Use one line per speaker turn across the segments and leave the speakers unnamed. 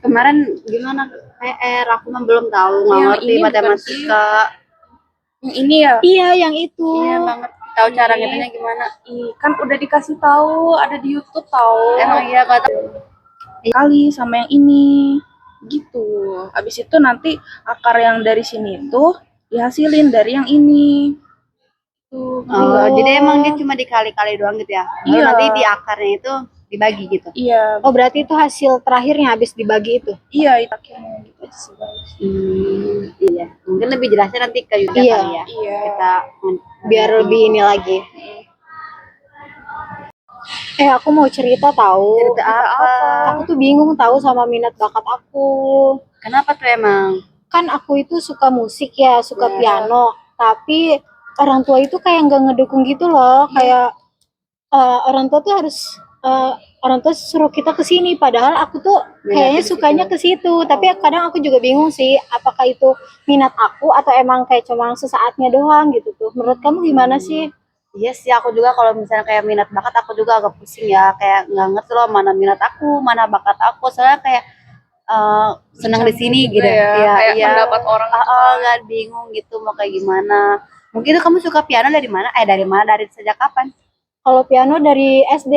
Kemarin gimana PR? Aku mah belum tahu, nggak
Yang
ngerti
ini bukan
matematika.
Yang ini ya?
Iya, yang itu.
Iya banget. Tahu cara
Ini.
ngitungnya gimana?
Kan udah dikasih tahu, ada di YouTube tahu.
Emang iya kata.
Kali sama yang ini. Gitu. Habis itu nanti akar yang dari sini tuh dihasilin dari yang ini. Tuh.
Oh, jadi emang dia cuma dikali-kali doang gitu ya? Lalu
Iya.
nanti di akarnya itu dibagi gitu?
Iya.
Oh, berarti itu hasil terakhirnya habis dibagi itu?
Iya, itu akhirnya gitu sih.
Iya. Mungkin lebih jelasnya nanti ke Yuda
Iya.
kali ya.
Iya.
Kita
Biar lebih ini lagi. Aku mau cerita tahu.
cerita apa?
Aku tuh bingung tahu sama minat bakat aku.
Kenapa tuh emang?
Kan aku itu suka musik ya, suka
Iya.
piano. Tapi orang tua itu kayak nggak ngedukung gitu loh. Kayak orang tua tuh harus orang tua suruh kita ke sini. Padahal aku tuh kayaknya
di
sukanya ke situ. Tapi kadang aku juga bingung sih, apakah itu minat aku atau emang kayak cuma sesaatnya doang gitu tuh. Menurut kamu gimana sih?
Iya sih, aku juga kalau misalnya kayak minat bakat aku juga agak pusing ya, kayak nggak ngerti loh mana minat aku, mana bakat aku. Soalnya kayak senang di sini gitu
ya,
ya.
kayak
Iya.
pendapat orang gitu
Nggak bingung gitu mau kayak gimana. Mungkin tuh kamu suka piano dari mana? Dari mana? Dari sejak kapan?
Kalau piano dari SD.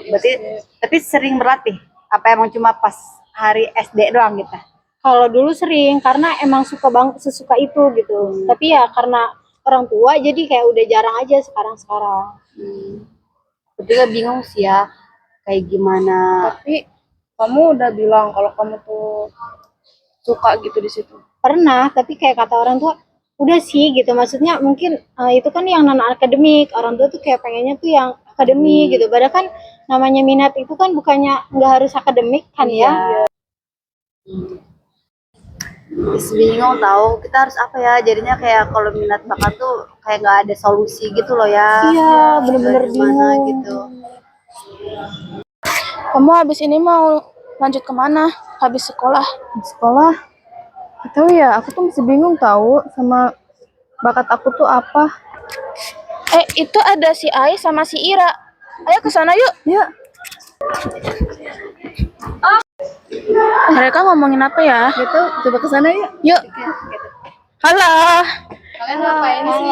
Berarti tapi sering berlatih? Apa emang cuma pas hari SD doang gitu?
Kalau dulu sering karena emang suka banget, sesuka itu gitu. Tapi ya karena orang tua jadi kayak udah jarang aja sekarang.
Aku juga bingung sih ya, kayak gimana.
Tapi kamu udah bilang kalau kamu tuh suka gitu di situ.
Pernah, tapi kayak kata orang tua udah sih gitu. Maksudnya mungkin itu kan yang non akademik. Orang tua tuh kayak pengennya tuh yang akademik gitu. Padahal kan namanya minat itu kan bukannya nggak harus akademik kan ya.
Terus bingung tahu kita harus apa ya, jadinya kayak kalau minat bakat tuh kayak nggak ada solusi gitu loh ya.
Iya, bener-bener
Gimana
bingung
gitu.
Kamu habis ini mau lanjut kemana? Habis sekolah?
Sekolah atau ya aku tuh masih bingung tahu sama bakat aku tuh apa.
Itu ada si Ai sama si Ira. Ayo ke sana yuk.
Ya,
Mereka ngomongin apa ya?
gitu, coba ke sana yuk.
Yuk. Halo.
Kalian ngapain sih?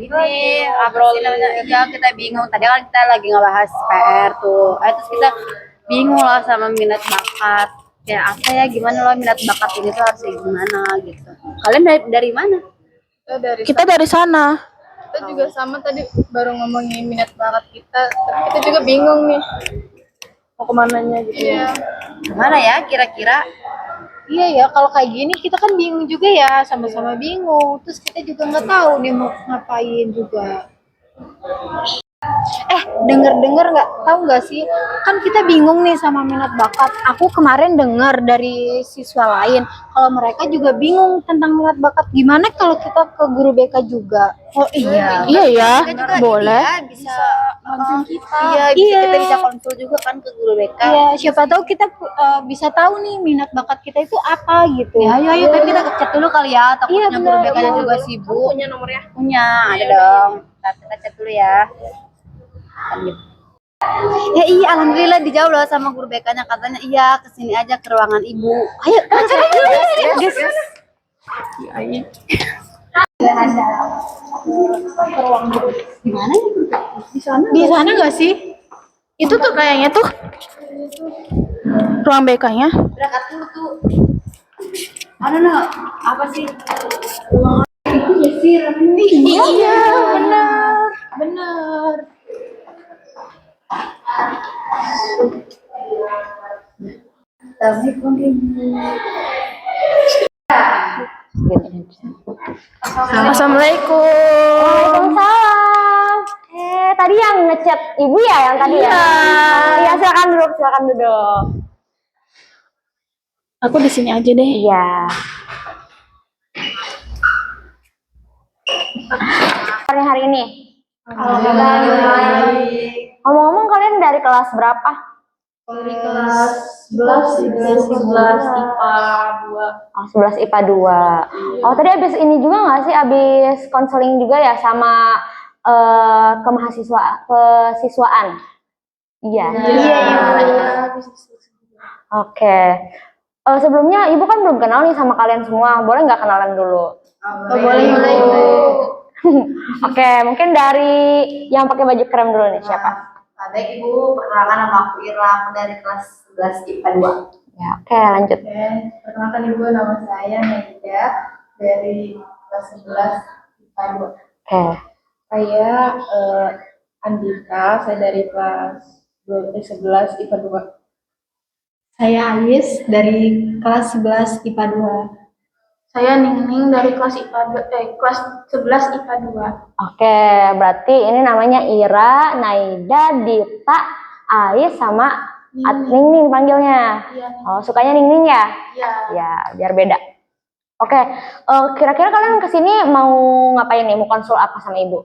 Gini, apa sih namanya? Iya, kita bingung. Tadi kan kita lagi ngebahas PR tuh. Terus kita bingung lah sama minat bakat. Kayak apa ya, gimana loh minat bakat ini tuh harus kayak gimana gitu. Kalian dari mana?
Kita dari sana.
Kita juga sama tadi baru ngomongin minat bakat kita, tapi kita juga bingung nih mau kemananya gitu.
Iya.
Mana ya kira-kira?
Iya ya, kalau kayak gini kita kan bingung juga ya, sama-sama bingung. Terus kita juga nggak tahu nih mau ngapain juga. Denger-denger tahu nggak sih? Kan kita bingung nih sama minat bakat. Aku kemarin dengar dari siswa lain, kalau mereka juga bingung tentang minat bakat. Gimana kalau kita ke guru BK juga?
Oh iya.
Iya ya,
Kita juga
boleh.
ini ya, bisa konsul kita. Kita bisa konsul juga kan ke guru BK.
Iya, siapa tahu kita bisa tahu nih minat bakat kita itu apa gitu.
Ya, ayo, tapi kita chat dulu kali ya. Takutnya
Iya,
guru
benar.
BK-nya juga sibuk.
Punya nomornya?
Punya, ada dong. Kita chat dulu ya. Kan gitu. Ya iya, alhamdulillah dijawab loh sama guru BK-nya, katanya iya kesini aja ke ruangan ibu. Ayo, guys. Gimana ya?
Di sana nggak sih?
Itu tuh kayaknya tuh ruang BK-nya.
Berangkat dulu tuh. Aduh, apa sih? Ruangan ibu ya sih,
Iya, benar.
Assalamualaikum.
Waalaikumsalam. Tadi yang ngechat ibu ya, yang tadi ya? Iya, silakan duduk.
Aku di sini aja deh.
Iya. Hari ini. Ngomong-ngomong, kalian dari kelas berapa?
Dari kelas 11 IPA 2.
11 IPA 2. Oh, tadi habis ini juga nggak sih, habis konseling juga ya sama kesiswaan Iya.
Iya.
Oke. Sebelumnya ibu kan belum kenal nih sama kalian semua. Boleh nggak kenalan dulu?
Boleh.
Oke, mungkin dari yang pakai baju krem dulu nih siapa?
Baik Ibu, perkenalkan nama aku Ira, aku dari kelas 11 IPA 2.
Ya, oke lanjut.
Perkenalkan Ibu, nama saya Naida dari kelas 11 IPA 2.
Oke.
Saya Andika, saya dari kelas 11 IPA 2.
Saya Ais dari kelas 11 IPA 2.
Saya Ningning dari kelas kelas 11 IPA 2.
Oke, berarti ini namanya Ira, Naida, Dita, Ais sama Ningning panggilnya. Oh, sukanya Ningning ya?
Iya.
Ya, biar beda. Oke, kira-kira kalian kesini mau ngapain nih? Mau konsul apa sama ibu?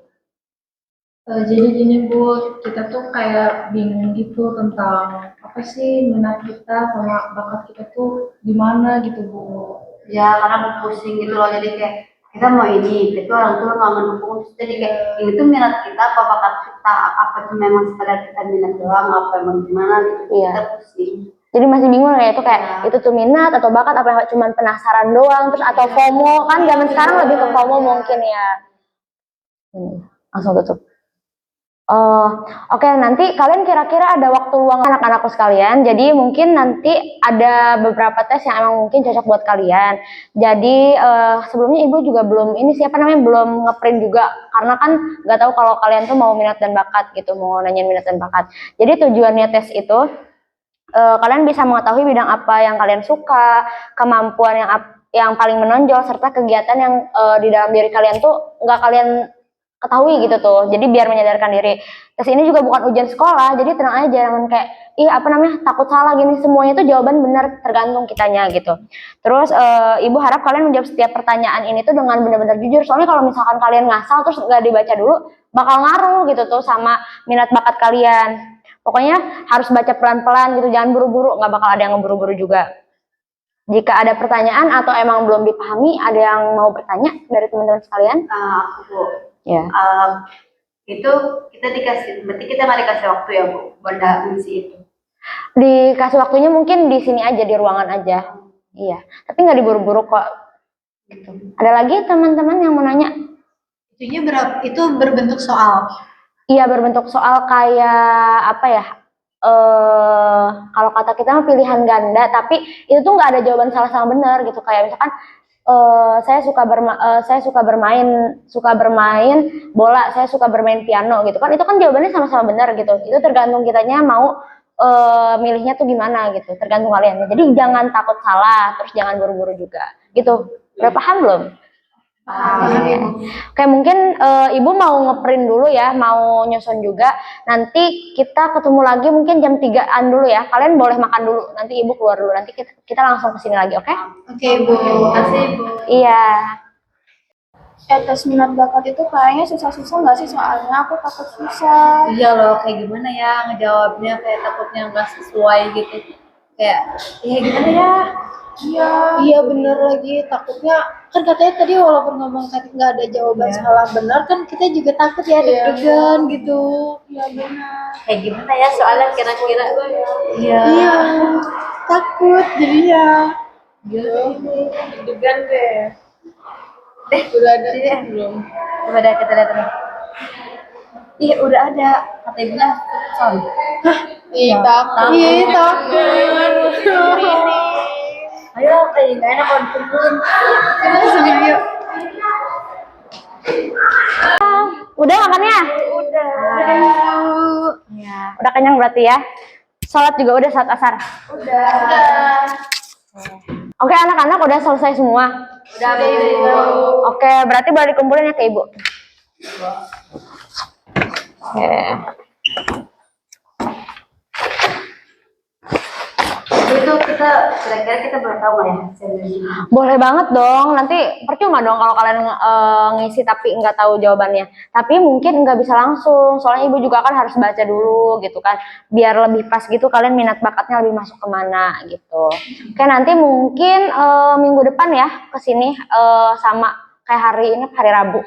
Jadi gini Bu, kita tuh kayak bingung gitu tentang apa sih minat kita sama bakat kita tuh di mana gitu Bu.
Ya karena aku pusing gitu loh, jadi kayak kita mau ini, tapi orang tua nggak mendukung. Terus jadi kayak ini tuh minat kita apa bakat kita, apa itu memang sekadar kita minat doang, apa emang gimana gitu.
Iya.
Kita pusing.
Jadi masih bingung ya itu kayak itu tuh minat atau bakat apa cuma penasaran doang terus atau FOMO kan zaman sekarang lebih ke FOMO mungkin ya. Langsung tutup. Oke, nanti kalian kira-kira ada waktu luang anak-anakku sekalian. Jadi mungkin nanti ada beberapa tes yang emang mungkin cocok buat kalian. Jadi sebelumnya ibu juga belum ini siapa namanya belum ngeprint juga karena kan nggak tahu kalau kalian tuh mau minat dan bakat gitu, mau nanyain minat dan bakat. Jadi tujuannya tes itu kalian bisa mengetahui bidang apa yang kalian suka, kemampuan yang paling menonjol serta kegiatan yang di dalam diri kalian tuh nggak kalian ketahui gitu tuh. Jadi biar menyadarkan diri. Tes ini juga bukan ujian sekolah, jadi tenang aja, jangan kayak takut salah gini, semuanya tuh jawaban benar tergantung kitanya gitu. Terus ibu harap kalian menjawab setiap pertanyaan ini tuh dengan benar-benar jujur. Soalnya kalau misalkan kalian ngasal terus nggak dibaca dulu, bakal ngaruh gitu tuh sama minat bakat kalian. Pokoknya harus baca pelan-pelan gitu, jangan buru-buru, nggak bakal ada yang ngeburu-buru juga. Jika ada pertanyaan atau emang belum dipahami, ada yang mau bertanya dari teman-teman sekalian?
Aku Bu,
Ya.
itu kita berarti kita nggak dikasih waktu ya Bu, buat ngisi itu.
Dikasih waktunya mungkin di sini aja, di ruangan aja. Iya, tapi nggak diburu-buru kok. Gitu. Ada lagi teman-teman yang mau nanya?
Itu berbentuk soal.
Iya, berbentuk soal kayak apa ya? Kalau kata kita mah pilihan ganda, tapi itu tuh nggak ada jawaban salah sama benar gitu. Kayak misalkan saya suka bermain bola, saya suka bermain piano gitu kan. Itu kan jawabannya sama-sama benar gitu. Itu tergantung kitanya mau milihnya tuh gimana gitu. Tergantung kalian. Jadi jangan takut salah, terus jangan buru-buru juga. Gitu. Udah paham belum? Oke, mungkin ibu mau ngeprint dulu ya, mau nyusun juga. Nanti kita ketemu lagi mungkin jam 3-an dulu ya. Kalian boleh makan dulu. Nanti ibu keluar dulu. Nanti kita langsung kesini lagi, oke?
Oke, Bu.
Terima kasih Bu.
Iya.
Tes minat bakat itu kayaknya susah-susah nggak sih, soalnya aku takut susah.
Iya loh, kayak gimana ya ngejawabnya, kayak takutnya nggak sesuai gitu. Kayak gimana ya?
Iya bener lagi, takutnya kan katanya tadi walaupun ngomong tadi nggak ada jawaban salah benar kan kita juga takut ya deg-degan gitu.
Iya benar.
Kayak gimana ya soalnya kira-kira?
Iya, takut jadinya.
Deg-degan deh.
Udah ada belum? Coba deh kita lihat dulu. Iya udah ada, kata ibunya son.
Iya takut.
Ayo kayak gak enak kalau dikumpulin.
Udah makannya? Udah. Ya. Udah kenyang berarti ya? Sholat juga udah saat asar?
Udah.
Oke, anak-anak udah selesai semua?
Udah Bu.
Oke, berarti boleh dikumpulin ya ke ibu? Oke.
Itu kita kira-kira kita belum tahu nggak ya hasilnya?
Boleh banget dong, nanti percuma dong kalau kalian ngisi tapi nggak tahu jawabannya. Tapi mungkin nggak bisa langsung, soalnya ibu juga kan harus baca dulu gitu kan, biar lebih pas gitu kalian minat bakatnya lebih masuk kemana gitu. Oke, nanti mungkin minggu depan ya kesini sama kayak hari ini hari Rabu.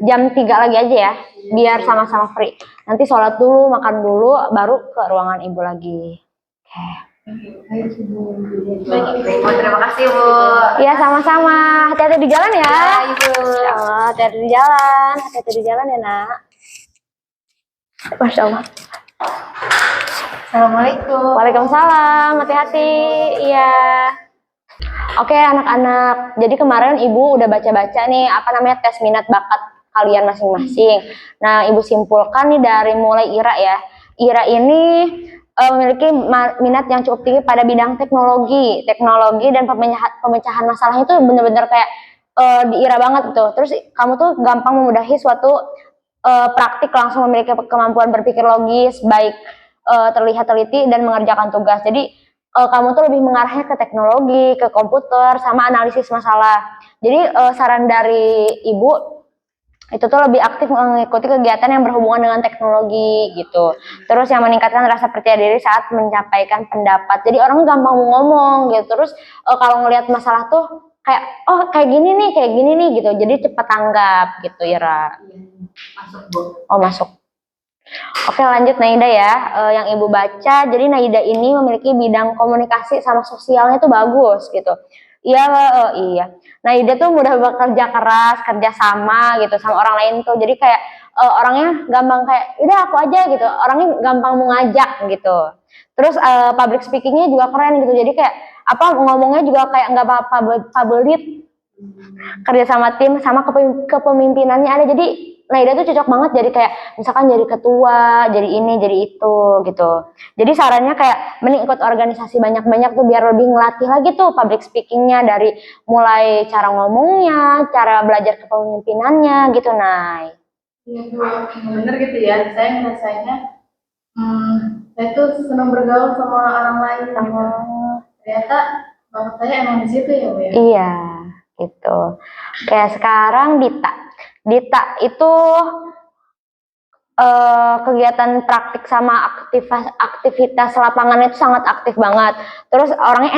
jam 3 lagi aja ya, biar sama-sama free. Nanti sholat dulu, makan dulu, baru ke ruangan ibu lagi. Oke.
Baik, Ibu. Terima kasih, Bu.
Iya, sama-sama. Hati-hati di jalan ya.
Ya, Ibu.
Hati-hati di jalan. Hati-hati di jalan ya, Nak. Masya Allah.
Assalamualaikum.
Waalaikumsalam. Hati-hati. Iya. Oke, anak-anak. Jadi kemarin Ibu udah baca-baca nih, apa namanya, tes minat bakat kalian masing-masing. Nah, Ibu simpulkan nih dari mulai Ira ya. Ira ini memiliki minat yang cukup tinggi pada bidang teknologi dan pemecahan masalahnya itu benar-benar kayak di Ira banget gitu. Terus kamu tuh gampang memudahi suatu praktik, langsung memiliki kemampuan berpikir logis, baik terlihat teliti dan mengerjakan tugas. Jadi kamu tuh lebih mengarahnya ke teknologi, ke komputer, sama analisis masalah. Jadi saran dari Ibu itu tuh lebih aktif mengikuti kegiatan yang berhubungan dengan teknologi gitu. Terus yang meningkatkan rasa percaya diri saat menyampaikan pendapat. Jadi orang gampang ngomong gitu. Terus kalau ngelihat masalah tuh kayak kayak gini nih gitu. Jadi cepat tanggap gitu, Ira.
Masuk, Bu.
Oh, masuk. Oke, lanjut Naida ya. Yang Ibu baca, jadi Naida ini memiliki bidang komunikasi sama sosialnya tuh bagus gitu. Iya. Naida tuh mudah bekerja keras, kerja sama gitu sama orang lain tuh. Jadi kayak orangnya gampang kayak, udah aku aja gitu. Orangnya gampang mau ngajak gitu. Terus public speakingnya juga keren gitu. Jadi kayak ngomongnya juga kayak nggak pabelit. Kerja sama tim, sama kepemimpinannya ada. Jadi Naida tuh cocok banget jadi kayak misalkan jadi ketua, jadi ini, jadi itu gitu. Jadi sarannya kayak mending ikut organisasi banyak-banyak tuh biar lebih ngelatih lagi tuh public speakingnya, dari mulai cara ngomongnya, cara belajar kepemimpinannya gitu, Nay.
Iya, Bu. Bener gitu ya. Saya ngerasainnya, saya tuh senang bergaul sama orang lain. Gitu. Ternyata bakat saya emang di situ ya, Bu ya.
Iya, gitu. Kayak sekarang Dita itu kegiatan praktik sama aktivitas lapangan itu sangat aktif banget. Terus orangnya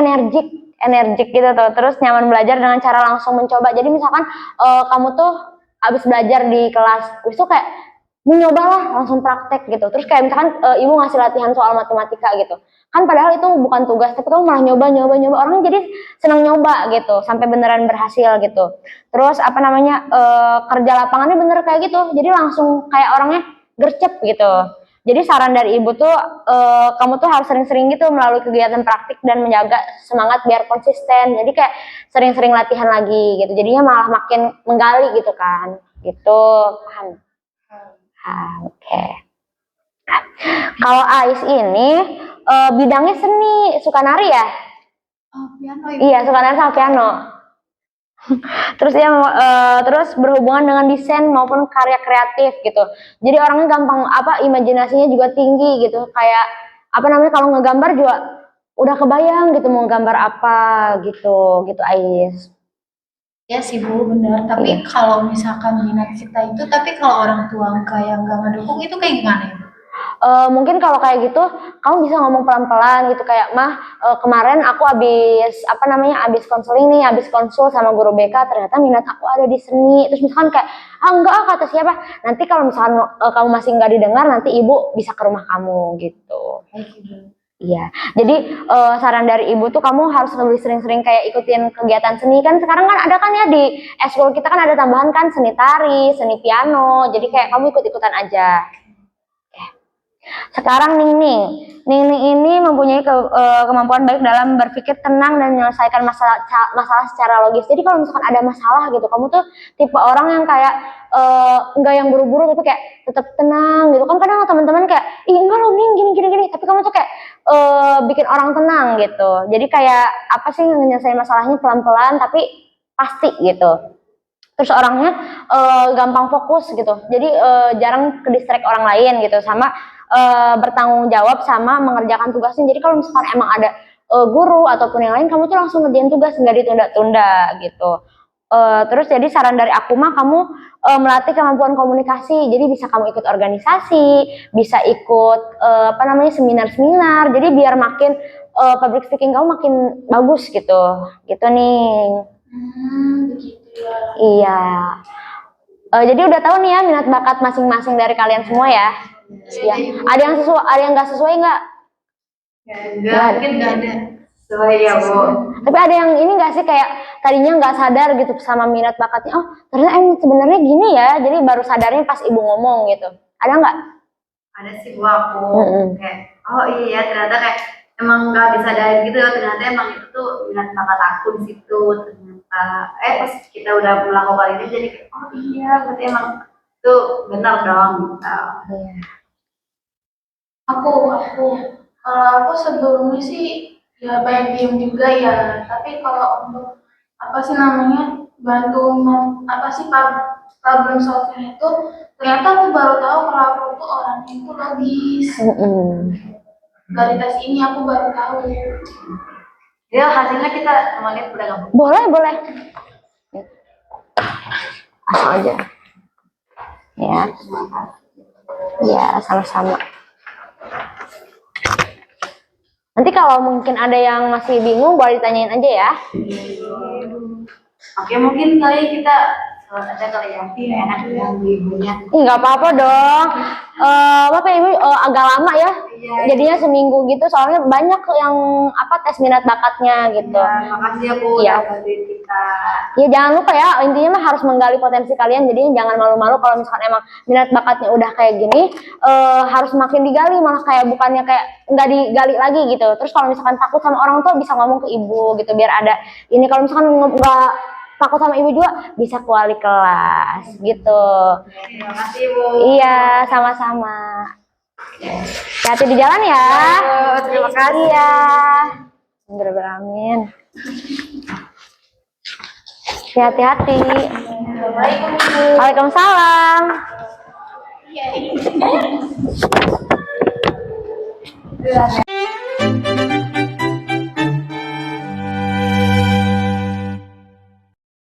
energik gitu tuh. Terus nyaman belajar dengan cara langsung mencoba. Jadi misalkan kamu tuh abis belajar di kelas, itu kayak mau nyoba lah, langsung praktek gitu. Terus kayak misalkan ibu ngasih latihan soal matematika gitu. Kan padahal itu bukan tugas, tapi kamu malah nyoba. Orangnya jadi senang nyoba gitu, sampai beneran berhasil gitu. Terus kerja lapangannya bener kayak gitu. Jadi langsung kayak orangnya gercep gitu. Jadi saran dari ibu tuh kamu tuh harus sering-sering gitu melalui kegiatan praktik dan menjaga semangat biar konsisten. Jadi kayak sering-sering latihan lagi gitu. Jadinya malah makin menggali gitu kan. Gitu, paham? Oke. Kalau Ais ini bidangnya seni, suka nari ya?
Oh, piano.
Iya, suka nari sama piano. Terus terus berhubungan dengan desain maupun karya kreatif gitu. Jadi orangnya gampang imajinasinya juga tinggi gitu. Kayak kalau ngegambar juga udah kebayang gitu mau gambar apa gitu Ais.
Ya sih, Bu, benar. Tapi kalau misalkan minat kita itu, tapi kalau orang tua kayak nggak ngedukung itu kayak gimana ya, Bu?
Mungkin kalau kayak gitu kamu bisa ngomong pelan-pelan gitu kayak, "Mah, kemarin aku habis konseling nih, habis konsul sama guru BK, ternyata minat aku ada di seni." Terus misalkan kayak, enggak kata siapa." Nanti kalau misalkan kamu masih nggak didengar, nanti ibu bisa ke rumah kamu gitu. Iya, jadi saran dari ibu tuh kamu harus lebih sering-sering kayak ikutin kegiatan seni. Kan sekarang kan ada kan ya di eskul kita kan ada tambahan kan seni tari, seni piano. Jadi kayak kamu ikut-ikutan aja. Sekarang Ningning ini mempunyai kemampuan baik dalam berpikir tenang dan menyelesaikan masalah secara logis. Jadi kalau misalkan ada masalah gitu, kamu tuh tipe orang yang kayak enggak yang buru-buru tapi kayak tetap tenang gitu. Kan kadang teman-teman kayak, "Ih, enggak loh Ning, gini." Tapi kamu tuh kayak bikin orang tenang gitu. Jadi kayak menyelesaikan masalahnya pelan-pelan tapi pasti gitu. Terus orangnya gampang fokus gitu. Jadi jarang ke distract orang lain gitu, sama bertanggung jawab sama mengerjakan tugasnya. Jadi kalau misalkan emang ada guru ataupun yang lain, kamu tuh langsung ngerjain tugas, nggak ditunda-tunda gitu. Terus jadi saran dari aku mah kamu melatih kemampuan komunikasi. Jadi bisa kamu ikut organisasi, bisa ikut seminar-seminar. Jadi biar makin public speaking kamu makin bagus gitu nih.
Begitu ya.
Iya. Jadi udah tahu nih ya minat bakat masing-masing dari kalian semua ya. Ya. Ada yang sesuai, ada yang nggak sesuai nggak?
Enggak, mungkin enggak ada. Sesuai ya, Bu.
Tapi ada yang ini nggak sih kayak tadinya nggak sadar gitu sama minat bakatnya. Oh ternyata sebenarnya gini ya. Jadi baru sadarnya pas ibu ngomong gitu. Ada nggak?
Ada sih Bu aku. Kayak, oh iya ternyata kayak emang nggak disadari gitu ya, ternyata emang itu tuh minat bakat aku di situ ternyata. Pas kita udah melakukan ini jadi kayak, oh iya berarti emang itu benar dong gitu.
Iya.
Aku kalau aku sebelumnya sih ya banyak diem juga ya, tapi kalau untuk apa sih namanya bantu apa sih problem solving itu ternyata aku baru tahu kalau aku tuh orangnya itu logis. Dari tes ini aku baru tahu.
Ya hasilnya kita kemarin udah nggak.
Boleh, boleh. Asal aja. Ya. Ya, sama-sama. Nanti kalau mungkin ada yang masih bingung, boleh ditanyain aja ya.
Oke mungkin kali kita aja kali ya, enak ya ibunya.
Nggak apa-apa dong. Bapak Ibu agak lama ya. Jadinya seminggu gitu, soalnya banyak yang tes minat bakatnya gitu.
Ya, makasih ya Bu
Iya.
udah bantuin kita.
Ya jangan lupa ya, intinya mah harus menggali potensi kalian. Jadi jangan malu-malu kalau misalkan emang minat bakatnya udah kayak gini, harus makin digali, malah kayak bukannya kayak nggak digali lagi gitu. Terus kalau misalkan takut sama orang tua bisa ngomong ke ibu gitu, biar ada ini. Kalau misalkan nggak takut sama ibu juga bisa ke wali kelas gitu.
Terima kasih Bu.
Iya, sama-sama. Hati di jalan ya.
Terima kasih.
Iya. Amin. Hati-hati. Waalaikumsalam.